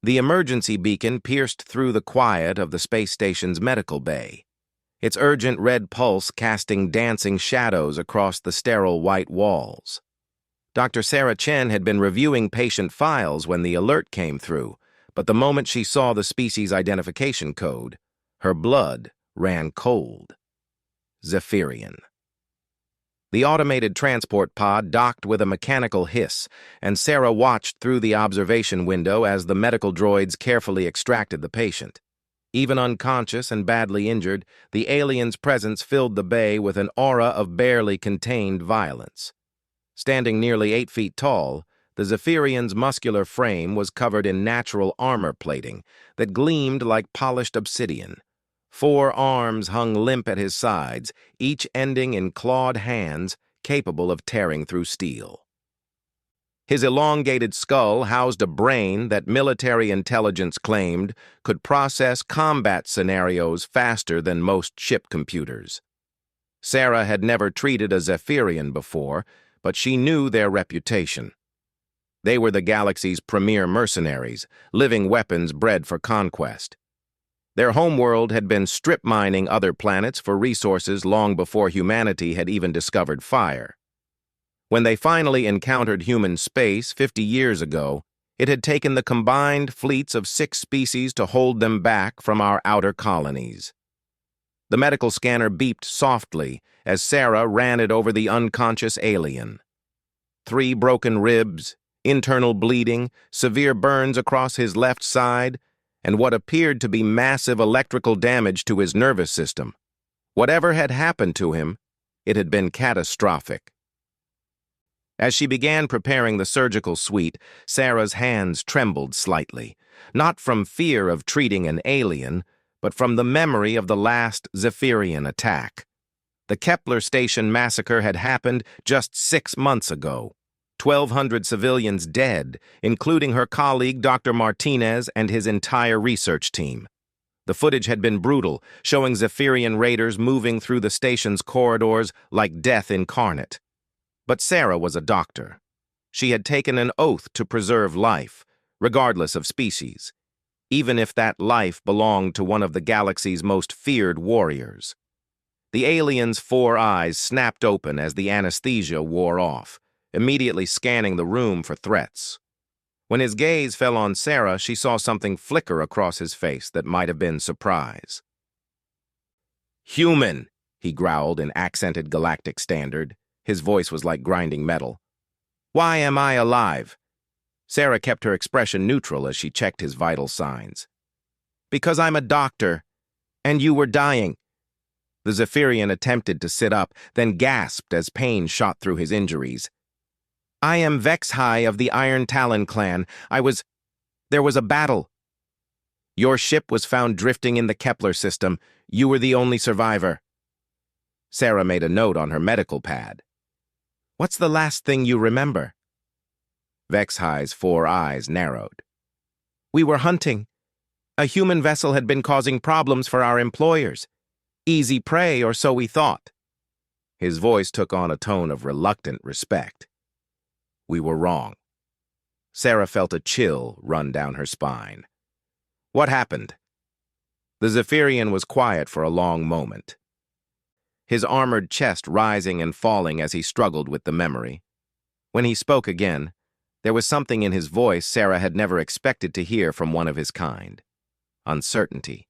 The emergency beacon pierced through the quiet of the space station's medical bay, its urgent red pulse casting dancing shadows across the sterile white walls. Dr. Sarah Chen had been reviewing patient files when the alert came through, but the moment she saw the species identification code, her blood ran cold. Zephyrian. The automated transport pod docked with a mechanical hiss, and Sarah watched through the observation window as the medical droids carefully extracted the patient. Even unconscious and badly injured, the alien's presence filled the bay with an aura of barely contained violence. Standing nearly 8 feet tall, the Zephyrian's muscular frame was covered in natural armor plating that gleamed like polished obsidian. 4 arms hung limp at his sides, each ending in clawed hands capable of tearing through steel. His elongated skull housed a brain that military intelligence claimed could process combat scenarios faster than most ship computers. Sarah had never treated a Zephyrian before, but she knew their reputation. They were the galaxy's premier mercenaries, living weapons bred for conquest. Their homeworld had been strip mining other planets for resources long before humanity had even discovered fire. When they finally encountered human space 50 years ago, it had taken the combined fleets of 6 species to hold them back from our outer colonies. The medical scanner beeped softly as Sarah ran it over the unconscious alien. 3 broken ribs, internal bleeding, severe burns across his left side, and what appeared to be massive electrical damage to his nervous system. Whatever had happened to him, it had been catastrophic. As she began preparing the surgical suite, Sarah's hands trembled slightly, not from fear of treating an alien, but from the memory of the last Zephyrian attack. The Kepler Station massacre had happened just 6 months ago. 1,200 civilians dead, including her colleague Dr. Martinez and his entire research team. The footage had been brutal, showing Zephyrian raiders moving through the station's corridors like death incarnate. But Sarah was a doctor. She had taken an oath to preserve life, regardless of species, even if that life belonged to one of the galaxy's most feared warriors. The alien's 4 eyes snapped open as the anesthesia wore off, immediately scanning the room for threats. When his gaze fell on Sarah, she saw something flicker across his face that might have been surprise. "Human," he growled in accented galactic standard. His voice was like grinding metal. "Why am I alive?" Sarah kept her expression neutral as she checked his vital signs. "Because I'm a doctor, and you were dying." The Zephyrian attempted to sit up, then gasped as pain shot through his injuries. "I am Vexhai of the Iron Talon clan. There was a battle. Your ship was found drifting in the Kepler system. You were the only survivor." Sarah made a note on her medical pad. "What's the last thing you remember?" Vexhai's 4 eyes narrowed. "We were hunting. A human vessel had been causing problems for our employers. Easy prey, or so we thought." His voice took on a tone of reluctant respect. "We were wrong." Sarah felt a chill run down her spine. "What happened?" The Zephyrian was quiet for a long moment, his armored chest rising and falling as he struggled with the memory. When he spoke again, there was something in his voice Sarah had never expected to hear from one of his kind. Uncertainty.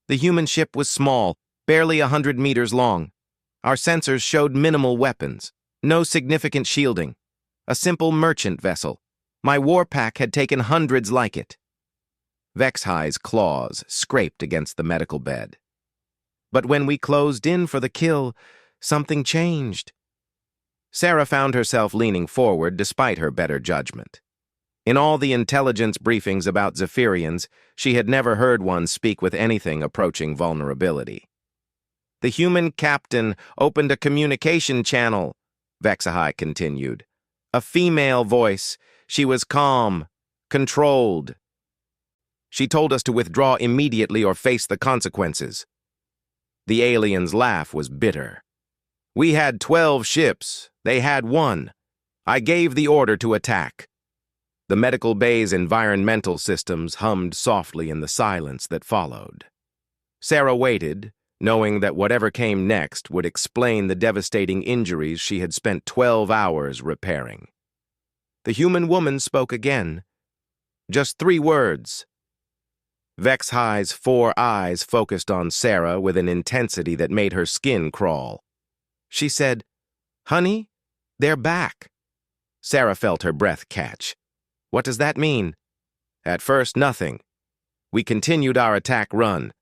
"The human ship was small, barely 100 meters long. Our sensors showed minimal weapons, no significant shielding. A simple merchant vessel. My war pack had taken hundreds like it." Vexhai's claws scraped against the medical bed. "But when we closed in for the kill, something changed." Sarah found herself leaning forward despite her better judgment. In all the intelligence briefings about Zephyrians, she had never heard one speak with anything approaching vulnerability. "The human captain opened a communication channel," Vexhai continued. "A female voice. She was calm, controlled. She told us to withdraw immediately or face the consequences." The alien's laugh was bitter. "We had 12 ships. They had 1. I gave the order to attack." The medical bay's environmental systems hummed softly in the silence that followed. Sarah waited, knowing that whatever came next would explain the devastating injuries she had spent 12 hours repairing. The human woman spoke again. Just 3 words. Vex High's 4 eyes focused on Sarah with an intensity that made her skin crawl. She said, "Honey, they're back." Sarah felt her breath catch. "What does that mean?" "At first, nothing. We continued our attack run.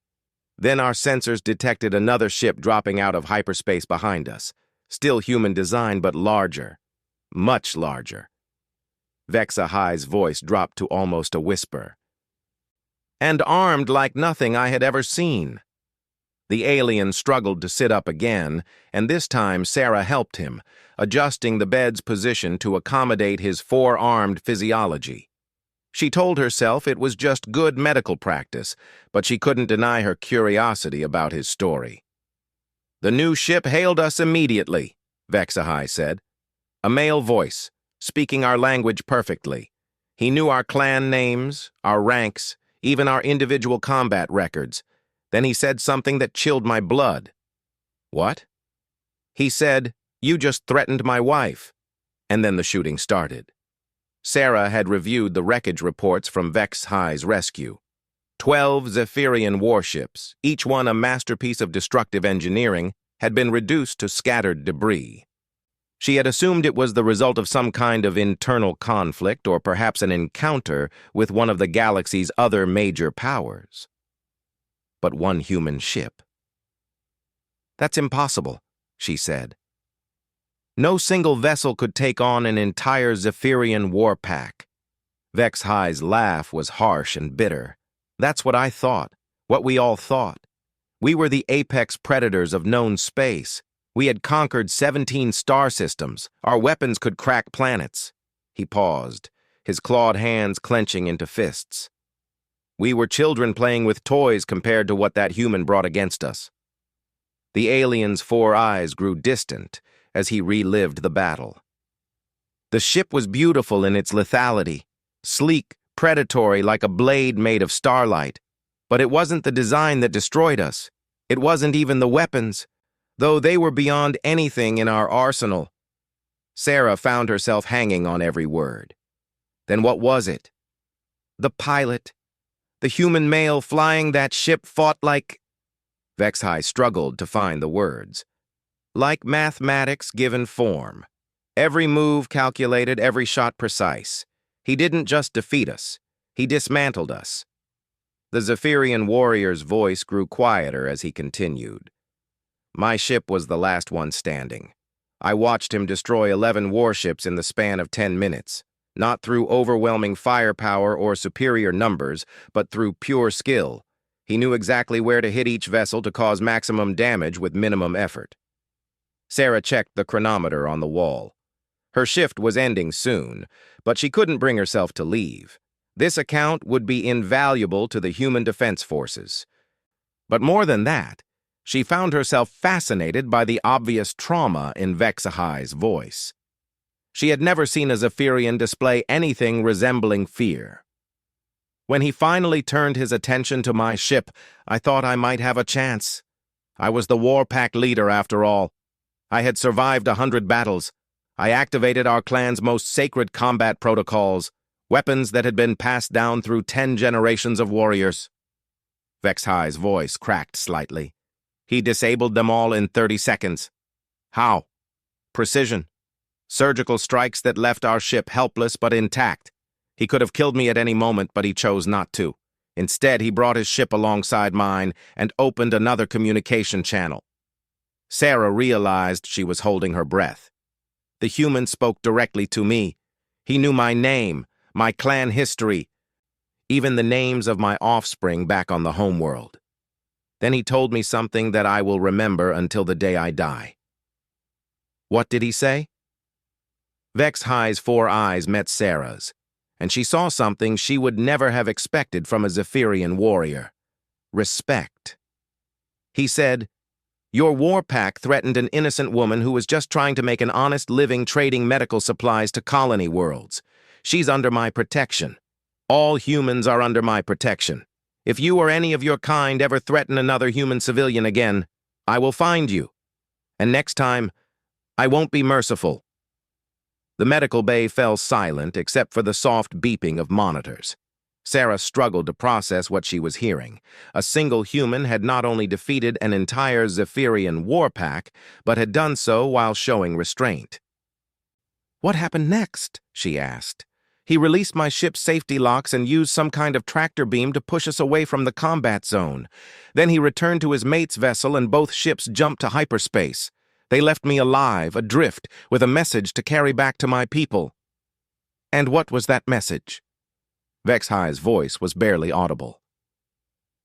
Then our sensors detected another ship dropping out of hyperspace behind us. Still human design, but larger. Much larger." Vexa High's voice dropped to almost a whisper. "And armed like nothing I had ever seen." The alien struggled to sit up again, and this time Sarah helped him, adjusting the bed's position to accommodate his 4-armed physiology. She told herself it was just good medical practice, but she couldn't deny her curiosity about his story. "The new ship hailed us immediately," Vexahai said. "A male voice, speaking our language perfectly. He knew our clan names, our ranks, even our individual combat records. Then he said something that chilled my blood." "What?" "He said, 'You just threatened my wife.'" And then the shooting started. Sarah had reviewed the wreckage reports from Vex High's rescue. 12 Zephyrian warships, each one a masterpiece of destructive engineering, had been reduced to scattered debris. She had assumed it was the result of some kind of internal conflict or perhaps an encounter with one of the galaxy's other major powers. But 1 human ship. "That's impossible," she said. "No single vessel could take on an entire Zephyrian war pack." Vex High's laugh was harsh and bitter. "That's what I thought, what we all thought. We were the apex predators of known space. We had conquered 17 star systems. Our weapons could crack planets." He paused, his clawed hands clenching into fists. "We were children playing with toys compared to what that human brought against us." The alien's 4 eyes grew distant as he relived the battle. "The ship was beautiful in its lethality, sleek, predatory like a blade made of starlight. But it wasn't the design that destroyed us. It wasn't even the weapons, though they were beyond anything in our arsenal." Sarah found herself hanging on every word. "Then what was it?" "The pilot. The human male flying that ship fought like—" Vexhai struggled to find the words. "Like mathematics given form. Every move calculated, every shot precise. He didn't just defeat us. He dismantled us." The Zephyrian warrior's voice grew quieter as he continued. "My ship was the last one standing. I watched him destroy 11 warships in the span of 10 minutes. Not through overwhelming firepower or superior numbers, but through pure skill. He knew exactly where to hit each vessel to cause maximum damage with minimum effort." Sarah checked the chronometer on the wall. Her shift was ending soon, but she couldn't bring herself to leave. This account would be invaluable to the human defense forces. But more than that, she found herself fascinated by the obvious trauma in Vexahai's voice. She had never seen a Zephyrian display anything resembling fear. "When he finally turned his attention to my ship, I thought I might have a chance. I was the Warpack leader after all. I had survived 100 battles. I activated our clan's most sacred combat protocols, weapons that had been passed down through 10 generations of warriors." Vexhai's voice cracked slightly. "He disabled them all in 30 seconds. How? Precision. Surgical strikes that left our ship helpless but intact. He could have killed me at any moment, but he chose not to. Instead, he brought his ship alongside mine and opened another communication channel." Sarah realized she was holding her breath. The human spoke directly to me. He knew my name, my clan history, even the names of my offspring back on the homeworld. Then he told me something that I will remember until the day I die. "What did he say?" Vex High's 4 eyes met Sarah's, and she saw something she would never have expected from a Zephyrian warrior. Respect. He said, "Your war pack threatened an innocent woman who was just trying to make an honest living trading medical supplies to colony worlds. She's under my protection. All humans are under my protection. If you or any of your kind ever threaten another human civilian again, I will find you. And next time, I won't be merciful." The medical bay fell silent except for the soft beeping of monitors. Sarah struggled to process what she was hearing. A single human had not only defeated an entire Zephyrian war pack, but had done so while showing restraint. "What happened next?" she asked. "He released my ship's safety locks and used some kind of tractor beam to push us away from the combat zone. Then he returned to his mate's vessel and both ships jumped to hyperspace. They left me alive, adrift, with a message to carry back to my people." "And what was that message?" Vexhi's voice was barely audible.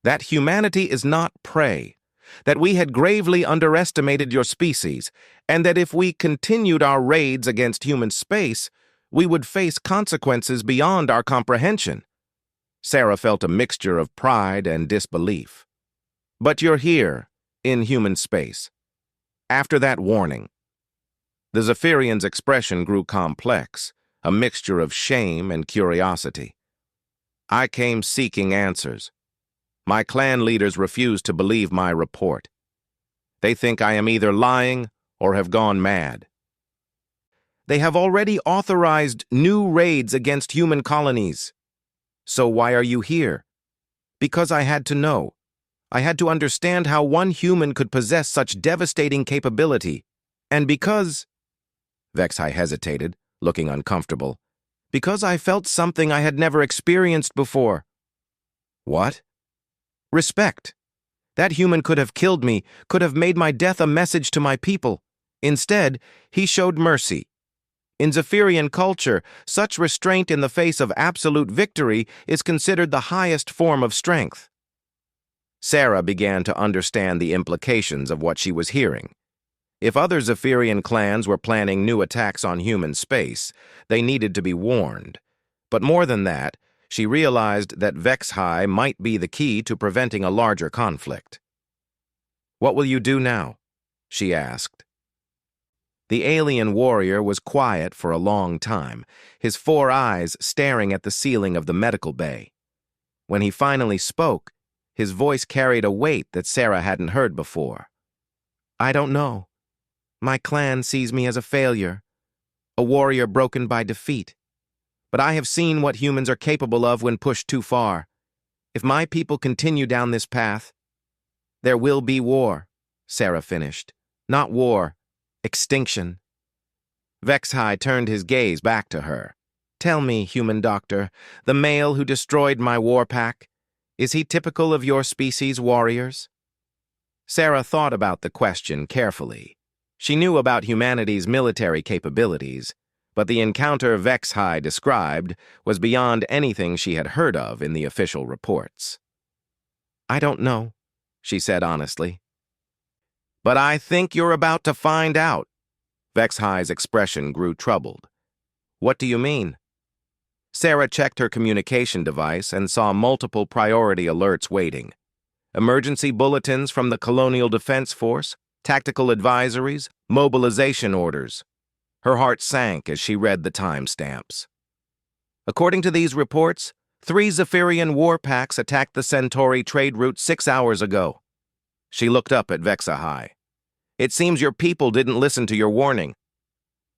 "That humanity is not prey, that we had gravely underestimated your species, and that if we continued our raids against human space, we would face consequences beyond our comprehension." Sarah felt a mixture of pride and disbelief. "But you're here, in human space. After that warning." The Zephyrian's expression grew complex, a mixture of shame and curiosity. "I came seeking answers. My clan leaders refuse to believe my report. They think I am either lying or have gone mad. They have already authorized new raids against human colonies. So why are you here?" "Because I had to know. I had to understand how one human could possess such devastating capability. And because—" Vexhi hesitated, looking uncomfortable. "Because I felt something I had never experienced before." "What?" "Respect. That human could have killed me, could have made my death a message to my people. Instead, he showed mercy. In Zephyrian culture, such restraint in the face of absolute victory is considered the highest form of strength." Sarah began to understand the implications of what she was hearing. If other Zephyrian clans were planning new attacks on human space, they needed to be warned. But more than that, she realized that Vexhi might be the key to preventing a larger conflict. "What will you do now?" she asked. The alien warrior was quiet for a long time, his 4 eyes staring at the ceiling of the medical bay. When he finally spoke, his voice carried a weight that Sarah hadn't heard before. "I don't know. My clan sees me as a failure, a warrior broken by defeat. But I have seen what humans are capable of when pushed too far. If my people continue down this path, there will be war," Sarah finished. "Not war, extinction." Vexhi turned his gaze back to her. "Tell me, human doctor, the male who destroyed my war pack, is he typical of your species' warriors?" Sarah thought about the question carefully. She knew about humanity's military capabilities, but the encounter Vexhi described was beyond anything she had heard of in the official reports. "I don't know," she said honestly. "But I think you're about to find out." Vexhi's expression grew troubled. "What do you mean?" Sarah checked her communication device and saw multiple priority alerts waiting. Emergency bulletins from the Colonial Defense Force, tactical advisories, mobilization orders. Her heart sank as she read the timestamps. According to these reports, 3 Zephyrian war packs attacked the Centauri trade route 6 hours ago. She looked up at Vexhi. "It seems your people didn't listen to your warning."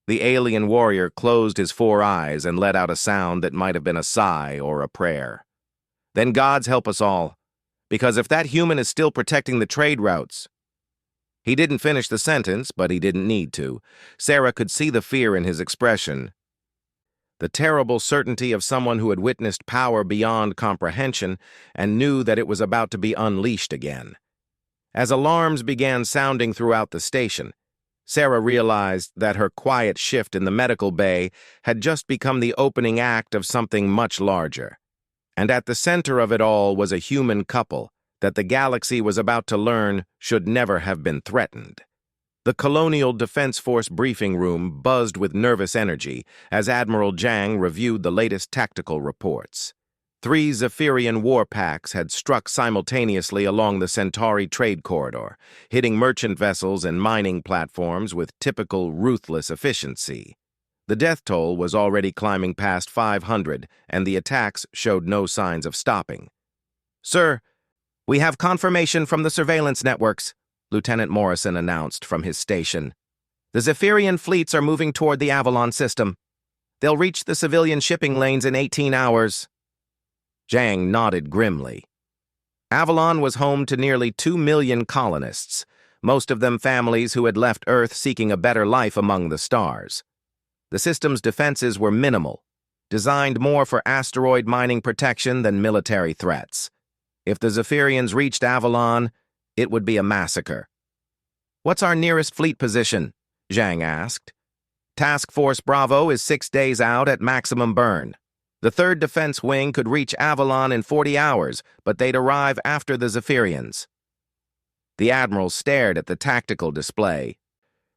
The alien warrior closed his 4 eyes and let out a sound that might have been a sigh or a prayer. "Then God's help us all, because if that human is still protecting the trade routes—" He didn't finish the sentence, but he didn't need to. Sarah could see the fear in his expression. The terrible certainty of someone who had witnessed power beyond comprehension and knew that it was about to be unleashed again. As alarms began sounding throughout the station, Sarah realized that her quiet shift in the medical bay had just become the opening act of something much larger. And at the center of it all was a human couple that the galaxy was about to learn should never have been threatened. The Colonial Defense Force briefing room buzzed with nervous energy as Admiral Jang reviewed the latest tactical reports. 3 Zephyrian war packs had struck simultaneously along the Centauri trade corridor, hitting merchant vessels and mining platforms with typical ruthless efficiency. The death toll was already climbing past 500, and the attacks showed no signs of stopping. "Sir, we have confirmation from the surveillance networks," Lieutenant Morrison announced from his station. "The Zephyrian fleets are moving toward the Avalon system. They'll reach the civilian shipping lanes in 18 hours. Zhang nodded grimly. Avalon was home to nearly 2 million colonists, most of them families who had left Earth seeking a better life among the stars. The system's defenses were minimal, designed more for asteroid mining protection than military threats. If the Zephyrians reached Avalon, it would be a massacre. "What's our nearest fleet position?" Zhang asked. "Task Force Bravo is 6 days out at maximum burn. The 3rd Defense Wing could reach Avalon in 40 hours, but they'd arrive after the Zephyrians." The Admiral stared at the tactical display,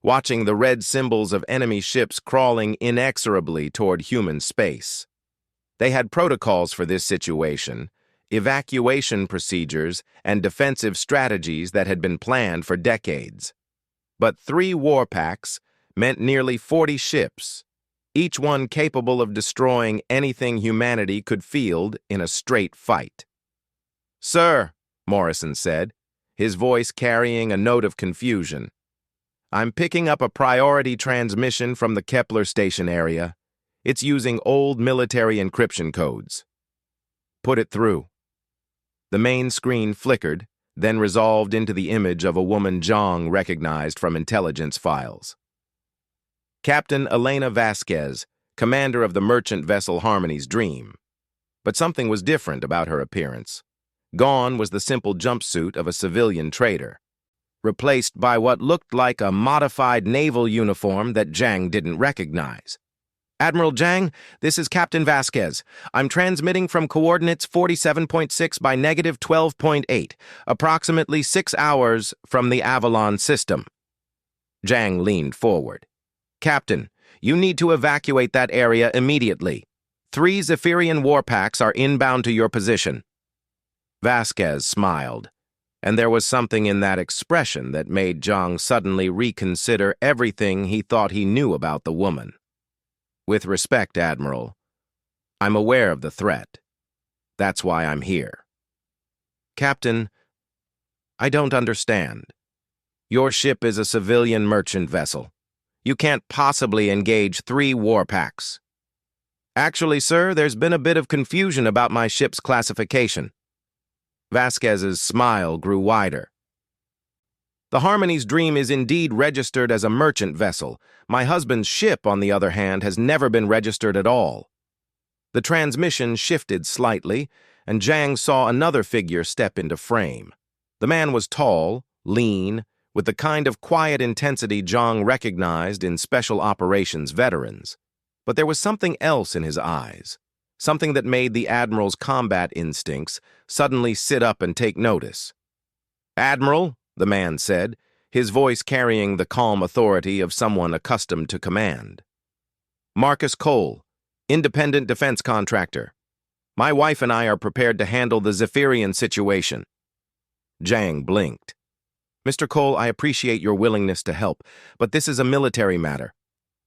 watching the red symbols of enemy ships crawling inexorably toward human space. They had protocols for this situation, evacuation procedures, and defensive strategies that had been planned for decades. But 3 war packs meant nearly 40 ships, each one capable of destroying anything humanity could field in a straight fight. "Sir," Morrison said, his voice carrying a note of confusion, "I'm picking up a priority transmission from the Kepler station area. It's using old military encryption codes." "Put it through." The main screen flickered, then resolved into the image of a woman Zhang recognized from intelligence files. Captain Elena Vasquez, commander of the merchant vessel Harmony's Dream. But something was different about her appearance. Gone was the simple jumpsuit of a civilian trader, replaced by what looked like a modified naval uniform that Zhang didn't recognize. "Admiral Zhang, this is Captain Vasquez. I'm transmitting from coordinates 47.6 by -12.8, approximately 6 hours from the Avalon system." Zhang leaned forward. "Captain, you need to evacuate that area immediately. 3 Zephyrian warpacks are inbound to your position." Vasquez smiled, and there was something in that expression that made Zhang suddenly reconsider everything he thought he knew about the woman. "With respect, Admiral, I'm aware of the threat. That's why I'm here." "Captain, I don't understand. Your ship is a civilian merchant vessel. You can't possibly engage 3 warpacks." "Actually, sir, there's been a bit of confusion about my ship's classification." Vasquez's smile grew wider. "The Harmony's Dream is indeed registered as a merchant vessel. My husband's ship, on the other hand, has never been registered at all." The transmission shifted slightly, and Zhang saw another figure step into frame. The man was tall, lean, with the kind of quiet intensity Zhang recognized in special operations veterans. But there was something else in his eyes, something that made the Admiral's combat instincts suddenly sit up and take notice. "Admiral," the man said, his voice carrying the calm authority of someone accustomed to command. "Marcus Cole, independent defense contractor. My wife and I are prepared to handle the Zephyrian situation." Zhang blinked. "Mr. Cole, I appreciate your willingness to help, but this is a military matter.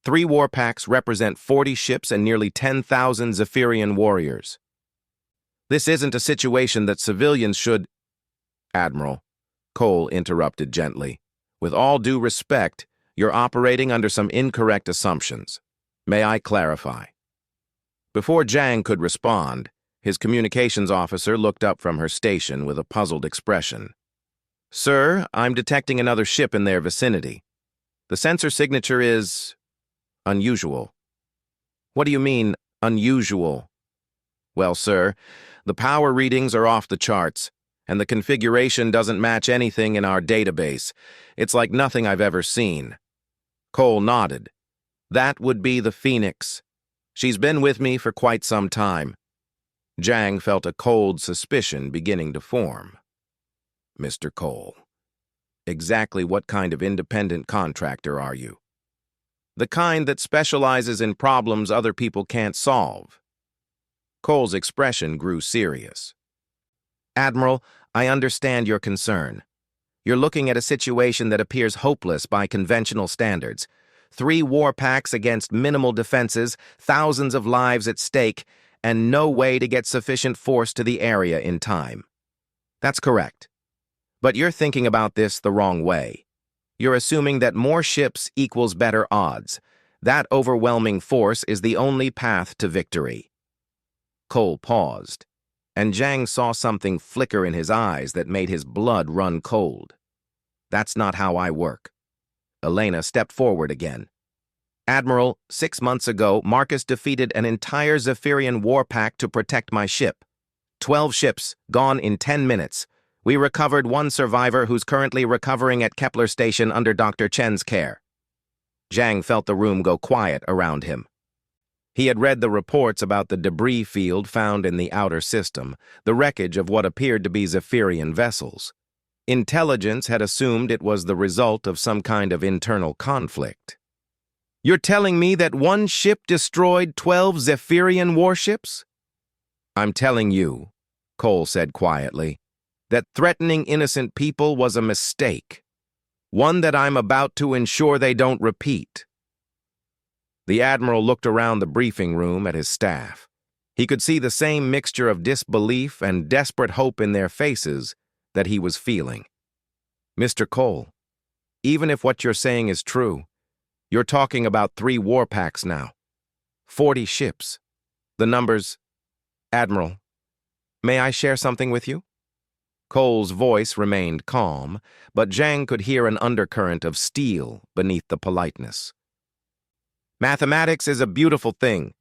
3 warpacks represent 40 ships and nearly 10,000 Zephyrian warriors. This isn't a situation that civilians should—" "Admiral," Cole interrupted gently, "with all due respect, you're operating under some incorrect assumptions. May I clarify?" Before Zhang could respond, his communications officer looked up from her station with a puzzled expression. "Sir, I'm detecting another ship in their vicinity. The sensor signature is unusual." "What do you mean, unusual?" "Well, sir, the power readings are off the charts, and the configuration doesn't match anything in our database. It's like nothing I've ever seen." Cole nodded. "That would be the Phoenix. She's been with me for quite some time." Zhang felt a cold suspicion beginning to form. "Mr. Cole, exactly what kind of independent contractor are you?" "The kind that specializes in problems other people can't solve." Cole's expression grew serious. "Admiral, I understand your concern. You're looking at a situation that appears hopeless by conventional standards. 3 war packs against minimal defenses, thousands of lives at stake, and no way to get sufficient force to the area in time. That's correct. But you're thinking about this the wrong way. You're assuming that more ships equals better odds. That overwhelming force is the only path to victory. Cole paused, and Zhang saw something flicker in his eyes that made his blood run cold. That's not how I work. Elena stepped forward again. Admiral, 6 months ago, Marcus defeated an entire Zephyrian war pack to protect my ship. 12 ships, gone in 10 minutes. We recovered one survivor who's currently recovering at Kepler Station under Dr. Chen's care. Zhang felt the room go quiet around him. He had read the reports about the debris field found in the outer system, the wreckage of what appeared to be Zephyrian vessels. Intelligence had assumed it was the result of some kind of internal conflict. You're telling me that one ship destroyed 12 Zephyrian warships? I'm telling you, Cole said quietly, that threatening innocent people was a mistake, one that I'm about to ensure they don't repeat. The Admiral looked around the briefing room at his staff. He could see the same mixture of disbelief and desperate hope in their faces that he was feeling. Mr. Cole, even if what you're saying is true, you're talking about 3 war packs now. 40 ships. The numbers... Admiral, may I share something with you? Cole's voice remained calm, but Zhang could hear an undercurrent of steel beneath the politeness. Mathematics is a beautiful thing.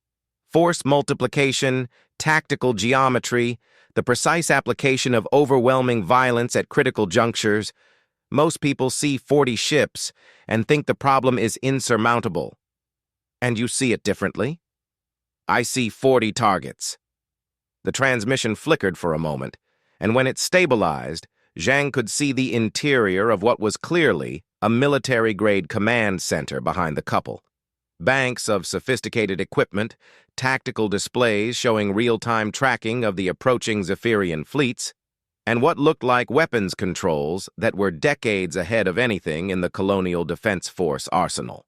Force multiplication, tactical geometry, the precise application of overwhelming violence at critical junctures. Most people see 40 ships and think the problem is insurmountable. And you see it differently? I see 40 targets. The transmission flickered for a moment, and when it stabilized, Zhang could see the interior of what was clearly a military-grade command center behind the couple. Banks of sophisticated equipment, tactical displays showing real-time tracking of the approaching Zephyrian fleets, and what looked like weapons controls that were decades ahead of anything in the Colonial Defense Force arsenal.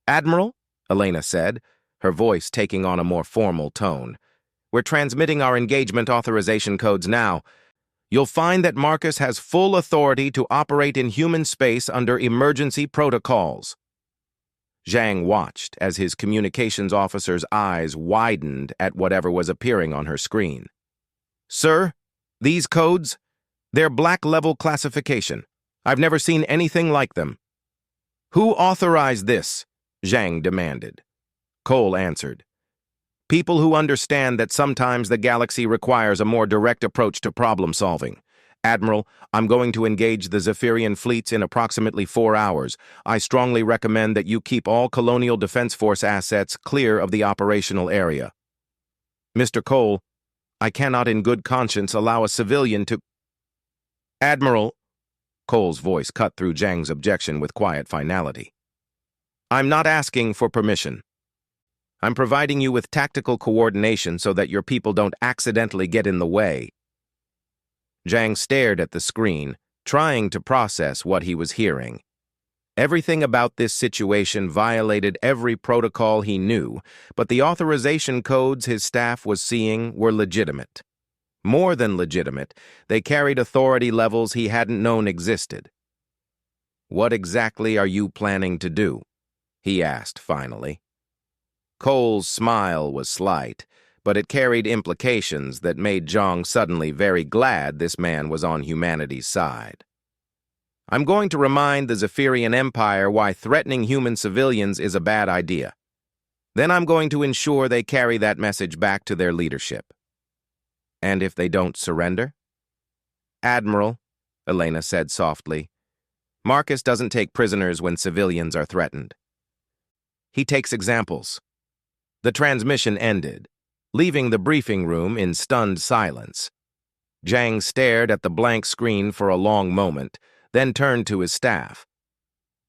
Admiral, Elena said, her voice taking on a more formal tone, we're transmitting our engagement authorization codes now. You'll find that Marcus has full authority to operate in human space under emergency protocols. Zhang watched as his communications officer's eyes widened at whatever was appearing on her screen. Sir, these codes, they're black-level classification. I've never seen anything like them. Who authorized this? Zhang demanded. Cole answered. People who understand that sometimes the galaxy requires a more direct approach to problem-solving. Admiral, I'm going to engage the Zephyrian fleets in approximately 4 hours. I strongly recommend that you keep all Colonial Defense Force assets clear of the operational area. Mr. Cole, I cannot in good conscience allow a civilian to... Admiral, Cole's voice cut through Zhang's objection with quiet finality. I'm not asking for permission. I'm providing you with tactical coordination so that your people don't accidentally get in the way. Zhang stared at the screen, trying to process what he was hearing. Everything about this situation violated every protocol he knew, but the authorization codes his staff was seeing were legitimate. More than legitimate, they carried authority levels he hadn't known existed. What exactly are you planning to do? He asked finally. Cole's smile was slight, but it carried implications that made Zhang suddenly very glad this man was on humanity's side. I'm going to remind the Zephyrian Empire why threatening human civilians is a bad idea. Then I'm going to ensure they carry that message back to their leadership. And if they don't surrender? Admiral, Elena said softly, Marcus doesn't take prisoners when civilians are threatened. He takes examples. The transmission ended, leaving the briefing room in stunned silence. Zhang stared at the blank screen for a long moment, then turned to his staff.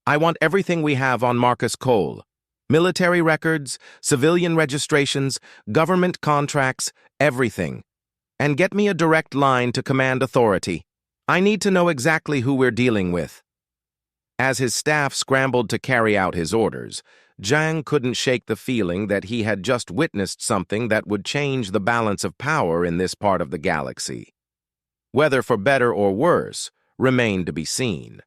I want everything we have on Marcus Cole. Military records, civilian registrations, government contracts, everything. And get me a direct line to command authority. I need to know exactly who we're dealing with. As his staff scrambled to carry out his orders, Zhang couldn't shake the feeling that he had just witnessed something that would change the balance of power in this part of the galaxy. Whether for better or worse remained to be seen.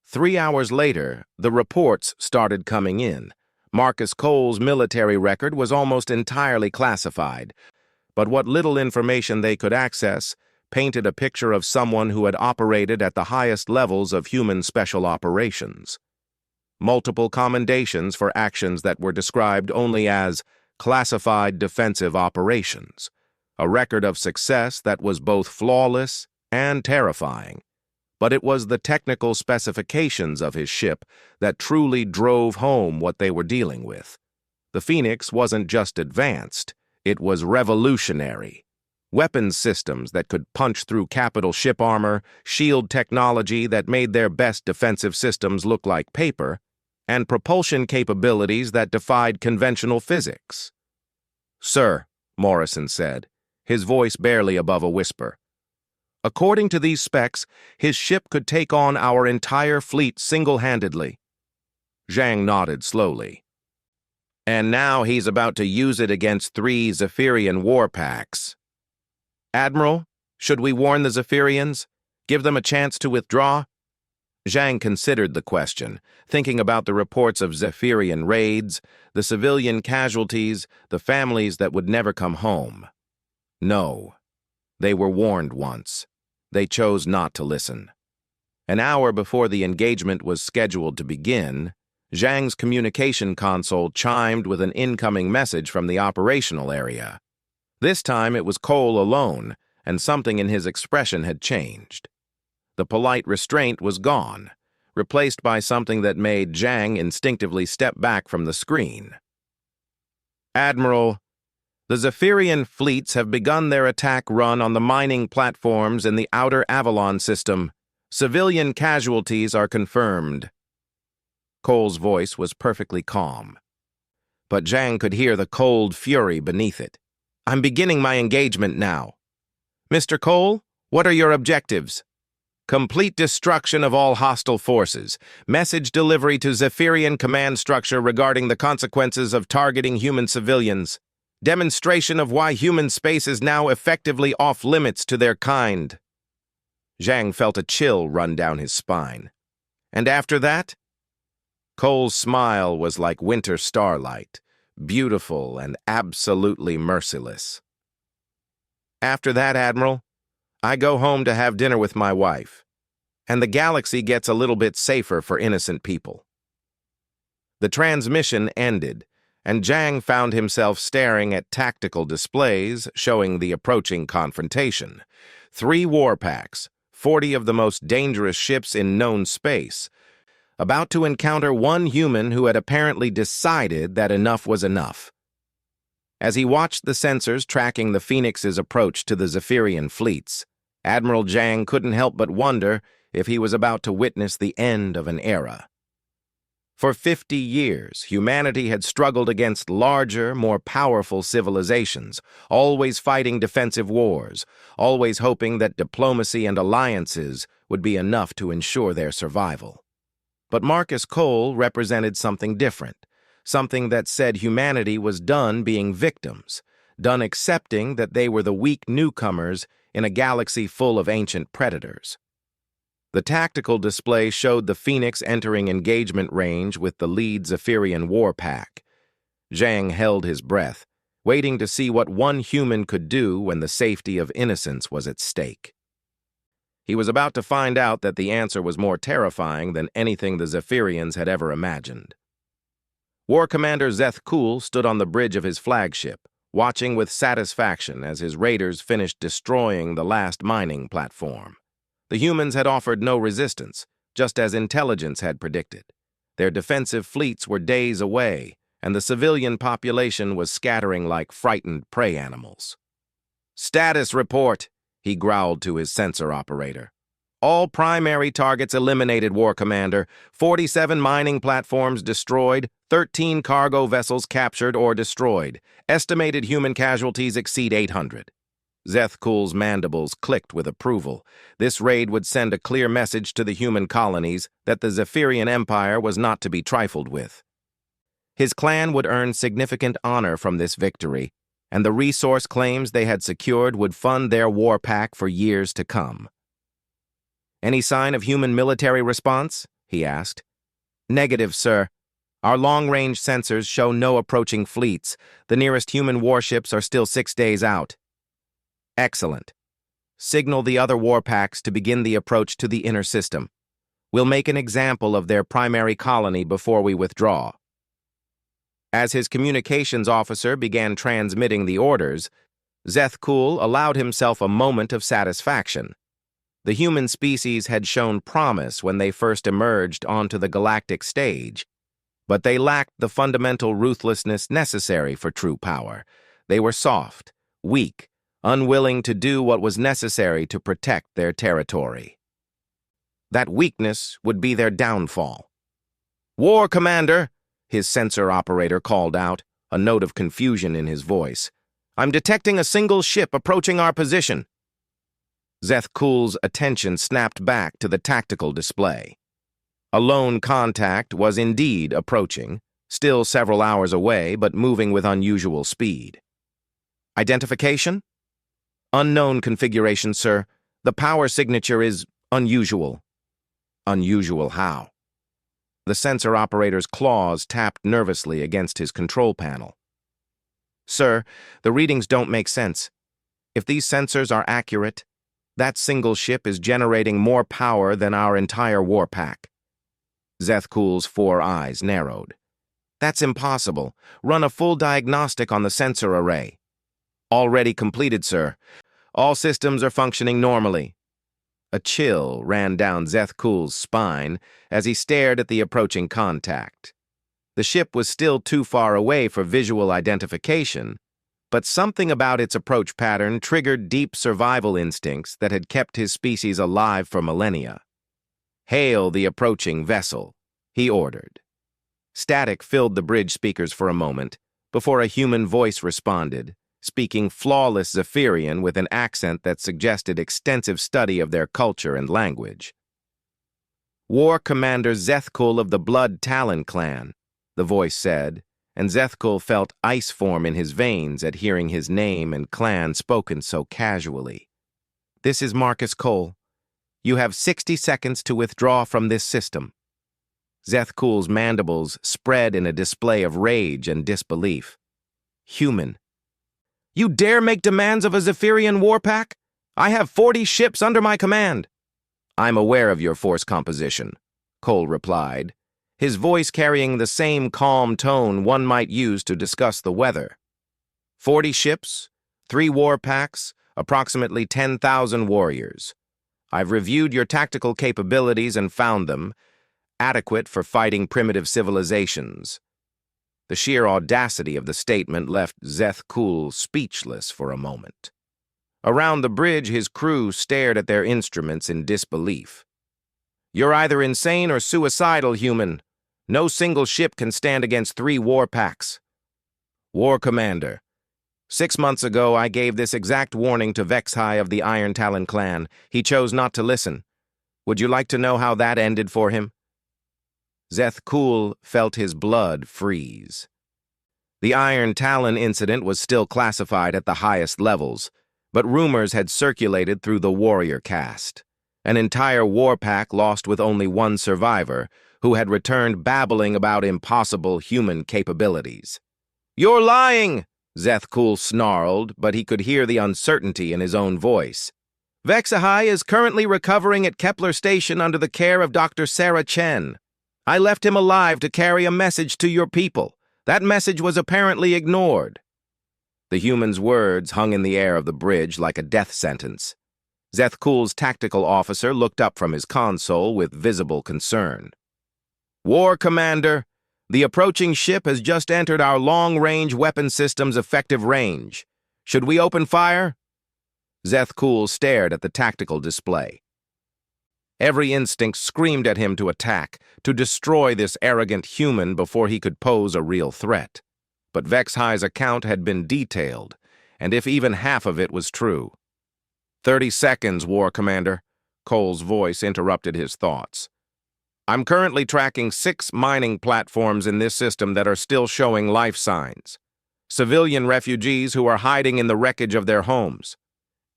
3 hours later, the reports started coming in. Marcus Cole's military record was almost entirely classified, but what little information they could access painted a picture of someone who had operated at the highest levels of human special operations. Multiple commendations for actions that were described only as classified defensive operations, a record of success that was both flawless and terrifying. But it was the technical specifications of his ship that truly drove home what they were dealing with. The Phoenix wasn't just advanced, it was revolutionary. Weapons systems that could punch through capital ship armor, shield technology that made their best defensive systems look like paper, and propulsion capabilities that defied conventional physics. "Sir," Morrison said, his voice barely above a whisper, "according to these specs, his ship could take on our entire fleet single-handedly." Zhang nodded slowly. "And now he's about to use it against 3 Zephyrian war packs. Admiral, should we warn the Zephyrians? Give them a chance to withdraw?" Zhang considered the question, thinking about the reports of Zephyrian raids, the civilian casualties, the families that would never come home. No. They were warned once. They chose not to listen. An hour before the engagement was scheduled to begin, Zhang's communication console chimed with an incoming message from the operational area. This time it was Cole alone, and something in his expression had changed. The polite restraint was gone, replaced by something that made Zhang instinctively step back from the screen. "Admiral, the Zephyrian fleets have begun their attack run on the mining platforms in the outer Avalon system. Civilian casualties are confirmed." Cole's voice was perfectly calm, but Zhang could hear the cold fury beneath it. "I'm beginning my engagement now. Mr. Cole, what are your objectives?" "Complete destruction of all hostile forces. Message delivery to Zephyrian command structure regarding the consequences of targeting human civilians. Demonstration of why human space is now effectively off-limits to their kind." Zhang felt a chill run down his spine. "And after that?" Cole's smile was like winter starlight, beautiful and absolutely merciless. "After that, Admiral, I go home to have dinner with my wife, and the galaxy gets a little bit safer for innocent people." The transmission ended, and Zhang found himself staring at tactical displays showing the approaching confrontation. 3 war packs, 40 of the most dangerous ships in known space, about to encounter one human who had apparently decided that enough was enough. As he watched the sensors tracking the Phoenix's approach to the Zephyrian fleets, Admiral Zhang couldn't help but wonder if he was about to witness the end of an era. For 50 years, humanity had struggled against larger, more powerful civilizations, always fighting defensive wars, always hoping that diplomacy and alliances would be enough to ensure their survival. But Marcus Cole represented something different, something that said humanity was done being victims, done accepting that they were the weak newcomers in a galaxy full of ancient predators. The tactical display showed the Phoenix entering engagement range with the lead Zephyrian war pack. Zhang held his breath, waiting to see what one human could do when the safety of innocence was at stake. He was about to find out that the answer was more terrifying than anything the Zephyrians had ever imagined. War Commander Zeth Kool stood on the bridge of his flagship, watching with satisfaction as his raiders finished destroying the last mining platform. The humans had offered no resistance, just as intelligence had predicted. Their defensive fleets were days away, and the civilian population was scattering like frightened prey animals. "Status report," he growled to his sensor operator. "All primary targets eliminated, War Commander. 47 mining platforms destroyed, 13 cargo vessels captured or destroyed. Estimated human casualties exceed 800. Zethkul's mandibles clicked with approval. This raid would send a clear message to the human colonies that the Zephyrian Empire was not to be trifled with. His clan would earn significant honor from this victory, and the resource claims they had secured would fund their war pack for years to come. "Any sign of human military response?" he asked. "Negative, sir. Our long-range sensors show no approaching fleets. The nearest human warships are still 6 days out." "Excellent. Signal the other warpacks to begin the approach to the inner system. We'll make an example of their primary colony before we withdraw." As his communications officer began transmitting the orders, Zethkul allowed himself a moment of satisfaction. The human species had shown promise when they first emerged onto the galactic stage, but they lacked the fundamental ruthlessness necessary for true power. They were soft, weak, unwilling to do what was necessary to protect their territory. That weakness would be their downfall. "War Commander!" his sensor operator called out, a note of confusion in his voice. "I'm detecting a single ship approaching our position." Zethkul's attention snapped back to the tactical display. A lone contact was indeed approaching, still several hours away, but moving with unusual speed. "Identification?" "Unknown configuration, sir. The power signature is unusual." "Unusual how?" The sensor operator's claws tapped nervously against his control panel. "Sir, the readings don't make sense. If these sensors are accurate, that single ship is generating more power than our entire war pack." Zethkul's 4 eyes narrowed. "That's impossible. Run a full diagnostic on the sensor array." "Already completed, sir. All systems are functioning normally." A chill ran down Zethkul's spine as he stared at the approaching contact. The ship was still too far away for visual identification, but something about its approach pattern triggered deep survival instincts that had kept his species alive for millennia. "Hail the approaching vessel," he ordered. Static filled the bridge speakers for a moment before a human voice responded, speaking flawless Zephyrian with an accent that suggested extensive study of their culture and language. "War Commander Zethkul of the Blood Talon clan," the voice said, and Zethkul felt ice form in his veins at hearing his name and clan spoken so casually. "This is Marcus Cole. You have 60 seconds to withdraw from this system." Zethkul's mandibles spread in a display of rage and disbelief. "Human. You dare make demands of a Zephyrian warpack? I have 40 ships under my command." "I'm aware of your force composition," Cole replied, his voice carrying the same calm tone one might use to discuss the weather. 40 ships, 3 war packs, approximately 10,000 warriors. I've reviewed your tactical capabilities and found them adequate for fighting primitive civilizations. The sheer audacity of the statement left Zethkul speechless for a moment. Around the bridge, his crew stared at their instruments in disbelief. "You're either insane or suicidal, human. No single ship can stand against 3 war packs." "War Commander, 6 months ago I gave this exact warning to Vexhai of the Iron Talon clan. He chose not to listen. Would you like to know how that ended for him?" Zethkul felt his blood freeze. The Iron Talon incident was still classified at the highest levels, but rumors had circulated through the warrior caste. An entire war pack lost with only one survivor, who had returned babbling about impossible human capabilities. "You're lying!" Zethkul snarled, but he could hear the uncertainty in his own voice. "Vexahai is currently recovering at Kepler Station under the care of Dr. Sarah Chen. I left him alive to carry a message to your people. That message was apparently ignored." The human's words hung in the air of the bridge like a death sentence. Zethkul's tactical officer looked up from his console with visible concern. "War Commander, the approaching ship has just entered our long-range weapon system's effective range. Should we open fire?" Zethkul stared at the tactical display. Every instinct screamed at him to attack, to destroy this arrogant human before he could pose a real threat. But Vexhai's account had been detailed, and if even half of it was true, 30 seconds, War Commander. Cole's voice interrupted his thoughts. I'm currently tracking 6 mining platforms in this system that are still showing life signs. Civilian refugees who are hiding in the wreckage of their homes.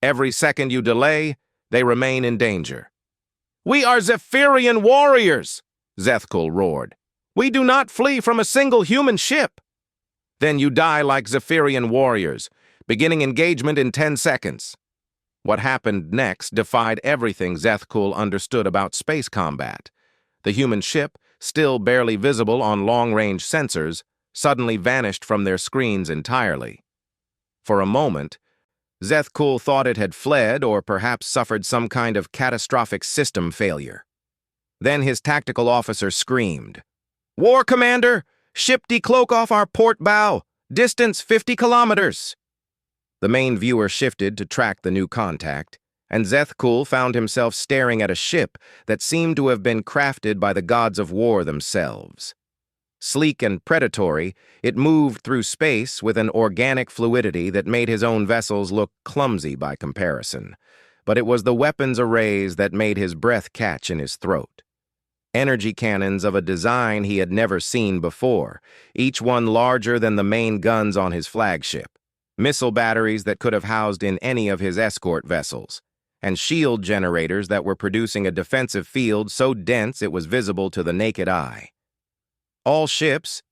Every second you delay, they remain in danger. We are Zephyrian warriors, Zethkul roared. We do not flee from a single human ship. Then you die like Zephyrian warriors, beginning engagement in 10 seconds. What happened next defied everything Zethkul understood about space combat. The human ship, still barely visible on long-range sensors, suddenly vanished from their screens entirely. For a moment, Zethkul thought it had fled or perhaps suffered some kind of catastrophic system failure. Then his tactical officer screamed, "War Commander! Ship decloak off our port bow! Distance 50 kilometers!" The main viewer shifted to track the new contact, and Zethkul found himself staring at a ship that seemed to have been crafted by the gods of war themselves. Sleek and predatory, it moved through space with an organic fluidity that made his own vessels look clumsy by comparison. But it was the weapons arrays that made his breath catch in his throat. Energy cannons of a design he had never seen before, each one larger than the main guns on his flagship. Missile batteries that could have housed in any of his escort vessels, and shield generators that were producing a defensive field so dense it was visible to the naked eye. All ships,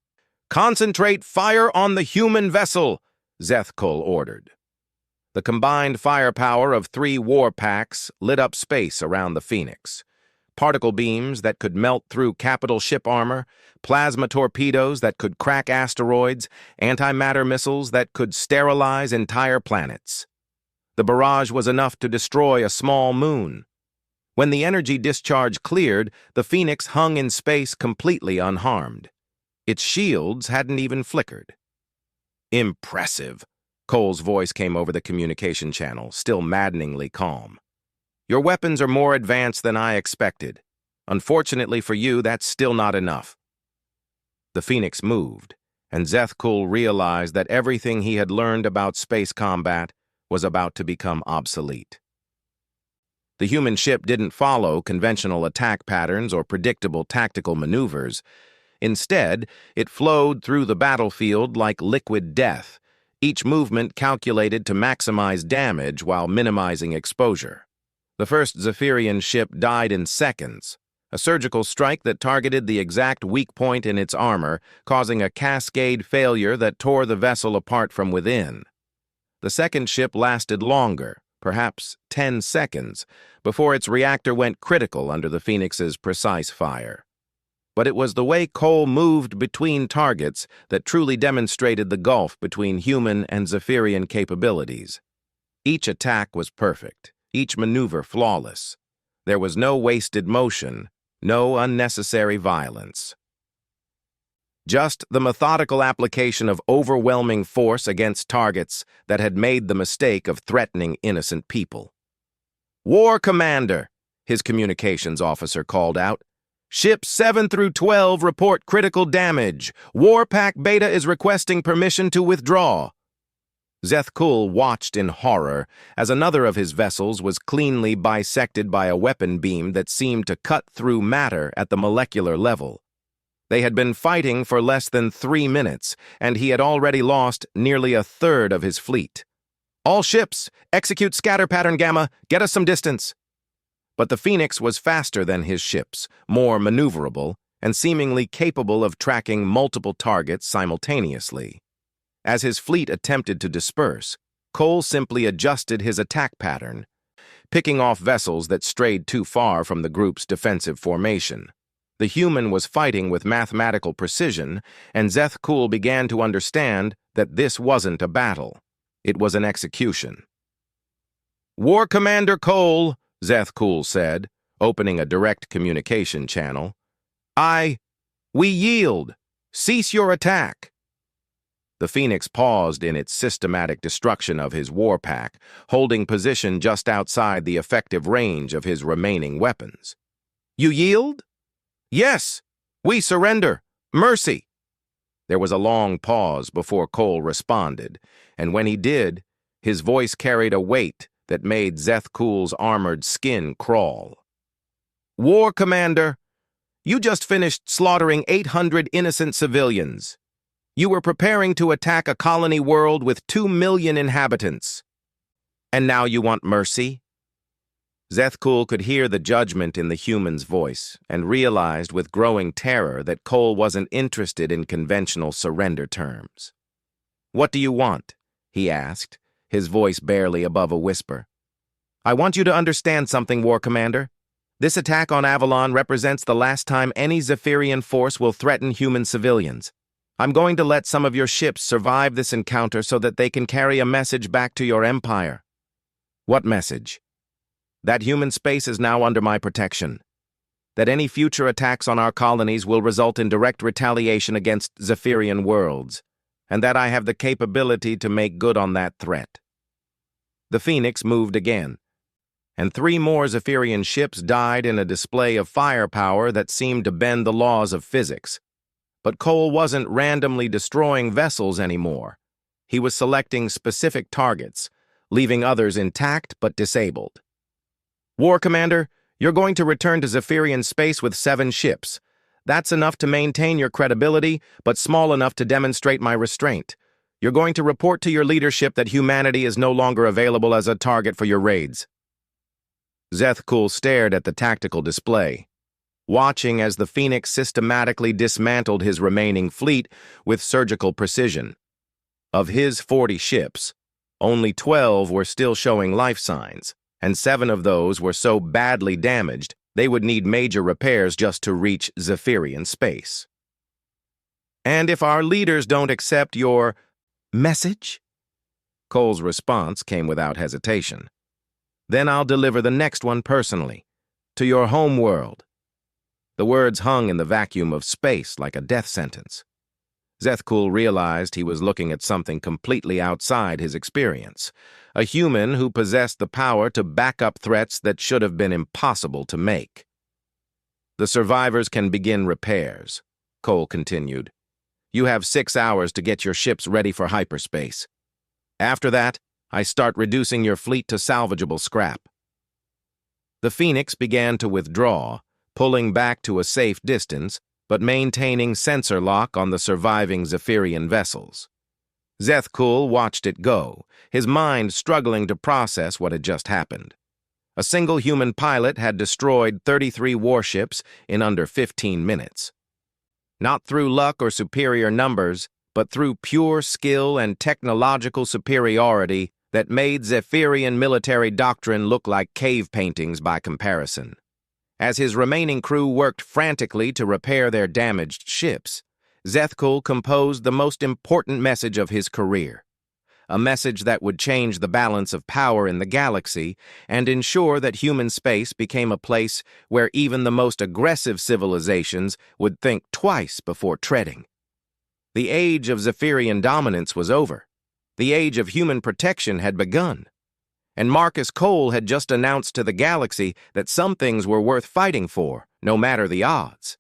concentrate fire on the human vessel, Zethkul ordered. The combined firepower of 3 war packs lit up space around the Phoenix. Particle beams that could melt through capital ship armor, plasma torpedoes that could crack asteroids, antimatter missiles that could sterilize entire planets. The barrage was enough to destroy a small moon. When the energy discharge cleared, the Phoenix hung in space completely unharmed. Its shields hadn't even flickered. Impressive, Cole's voice came over the communication channel, still maddeningly calm. Your weapons are more advanced than I expected. Unfortunately for you, that's still not enough. The Phoenix moved, and Zethkul realized that everything he had learned about space combat was about to become obsolete. The human ship didn't follow conventional attack patterns or predictable tactical maneuvers. Instead, it flowed through the battlefield like liquid death, each movement calculated to maximize damage while minimizing exposure. The first Zephyrian ship died in seconds, a surgical strike that targeted the exact weak point in its armor, causing a cascade failure that tore the vessel apart from within. The second ship lasted longer, perhaps 10 seconds, before its reactor went critical under the Phoenix's precise fire. But it was the way Cole moved between targets that truly demonstrated the gulf between human and Zephyrian capabilities. Each attack was perfect, each maneuver flawless. There was no wasted motion, no unnecessary violence. Just the methodical application of overwhelming force against targets that had made the mistake of threatening innocent people. War Commander, his communications officer called out. Ships 7 through 12 report critical damage. Warpack Beta is requesting permission to withdraw. Zethkul watched in horror as another of his vessels was cleanly bisected by a weapon beam that seemed to cut through matter at the molecular level. They had been fighting for less than 3 minutes, and he had already lost nearly a third of his fleet. All ships, execute scatter pattern Gamma, get us some distance. But the Phoenix was faster than his ships, more maneuverable, and seemingly capable of tracking multiple targets simultaneously. As his fleet attempted to disperse, Cole simply adjusted his attack pattern, picking off vessels that strayed too far from the group's defensive formation. The human was fighting with mathematical precision, and Zethkul began to understand that this wasn't a battle. It was an execution. War Commander Cole, Zethkul said, opening a direct communication channel. We yield. Cease your attack. The Phoenix paused in its systematic destruction of his warpack, holding position just outside the effective range of his remaining weapons. You yield? Yes, we surrender. Mercy. There was a long pause before Cole responded, and when he did, his voice carried a weight that made Zethkul's armored skin crawl. "War Commander, you just finished slaughtering 800 innocent civilians. You were preparing to attack a colony world with 2 million inhabitants. And now you want mercy?" Zethkul could hear the judgment in the human's voice and realized with growing terror that Cole wasn't interested in conventional surrender terms. "What do you want?" he asked, his voice barely above a whisper. "I want you to understand something, War Commander. This attack on Avalon represents the last time any Zephyrian force will threaten human civilians. I'm going to let some of your ships survive this encounter so that they can carry a message back to your empire." "What message?" "That human space is now under my protection. That any future attacks on our colonies will result in direct retaliation against Zephyrian worlds, and that I have the capability to make good on that threat." The Phoenix moved again, and 3 more Zephyrian ships died in a display of firepower that seemed to bend the laws of physics. But Cole wasn't randomly destroying vessels anymore. He was selecting specific targets, leaving others intact but disabled. "War Commander, you're going to return to Zephyrian space with 7 ships. That's enough to maintain your credibility, but small enough to demonstrate my restraint. You're going to report to your leadership that humanity is no longer available as a target for your raids." Zethkul stared at the tactical display, watching as the Phoenix systematically dismantled his remaining fleet with surgical precision. Of his 40 ships, only 12 were still showing life signs, and 7 of those were so badly damaged they would need major repairs just to reach Zephyrian space. "And if our leaders don't accept your message?" Cole's response came without hesitation. "Then I'll deliver the next one personally, to your home world." The words hung in the vacuum of space like a death sentence. Zethkul realized he was looking at something completely outside his experience, a human who possessed the power to back up threats that should have been impossible to make. "The survivors can begin repairs," Cole continued. "You have 6 hours to get your ships ready for hyperspace. After that, I start reducing your fleet to salvageable scrap." The Phoenix began to withdraw, pulling back to a safe distance, but maintaining sensor lock on the surviving Zephyrian vessels. Zethkul watched it go, his mind struggling to process what had just happened. A single human pilot had destroyed 33 warships in under 15 minutes. Not through luck or superior numbers, but through pure skill and technological superiority that made Zephyrian military doctrine look like cave paintings by comparison. As his remaining crew worked frantically to repair their damaged ships, Zethkul composed the most important message of his career, a message that would change the balance of power in the galaxy and ensure that human space became a place where even the most aggressive civilizations would think twice before treading. The age of Zephyrian dominance was over. The age of human protection had begun. And Marcus Cole had just announced to the galaxy that some things were worth fighting for, no matter the odds.